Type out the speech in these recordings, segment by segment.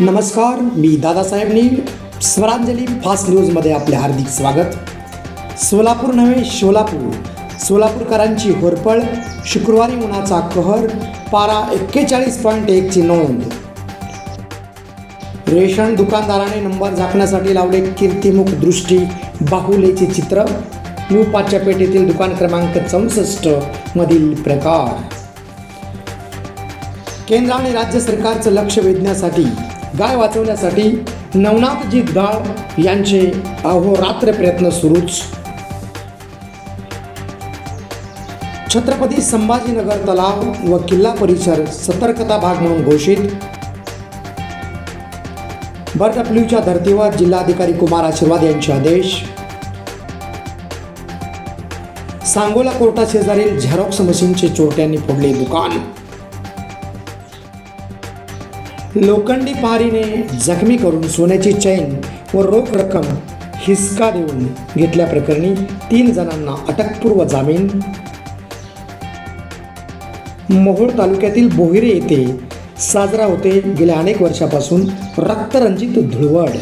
नमस्कार, मी दादासाहेब नील. स्वरांजली फास्ट न्यूजमध्ये आपले हार्दिक स्वागत. सोलापूर नव्हे शोलापूर, सोलापूरकरांची होरपळ. शुक्रवारी उन्हाचा कहर, पारा 41.1 ची नोंद. रेशन दुकानदाराने नंबर झाकण्यासाठी लावले कीर्तिमुख दृष्टी बाहुलेचे चित्र. न्यू पाचच्या पेठेतील दुकान क्रमांक 64 मधील प्रकार. केंद्र आणि राज्य सरकारचं लक्ष वेधण्यासाठी, गाय वाचवण्यासाठी नवनाथजी दाळ यांचे अहोरात्र प्रयत्न सुरूच. छत्रपती संभाजीनगर तलाव व किल्ला परिसर सतर्कता भाग म्हणून घोषित. बर्ड फ्लूच्या धर्तीवर जिल्हाधिकारी कुमार आशीर्वाद यांचे आदेश. सांगोला कोर्टाशेजारील झेरॉक्स मशीनचे चोरट्यांनी फोडले दुकान. लोखंडी पहारीने जखमी करून सोन्याची चैन व रोख रक्कम हिसका देऊन घेतल्याप्रकरणी 3 जणांना अटकपूर्व जामीन. मोहोळ तालुक्यातील बोहिरे येथे साजरा होते गेल्या अनेक वर्षापासून रक्तरंजित धुळवड.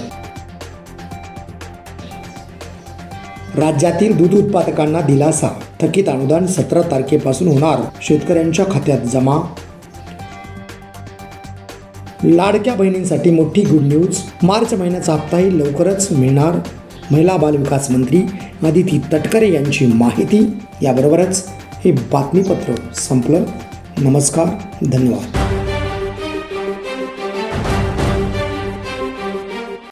राज्यातील दूध उत्पादकांना दिलासा. थकीत अनुदान 17 तारखेपासून होणार शेतकऱ्यांच्या खात्यात जमा. लाडक्या बहिणींसाठी मोठी गुड न्यूज. मार्च महिन्याचा हप्ताही लवकरच मिळणार. महिला बालविकास मंत्री अदिती तटकरे यांची माहिती. याबरोबरच हे बातमीपत्र संपलं. नमस्कार, धन्यवाद.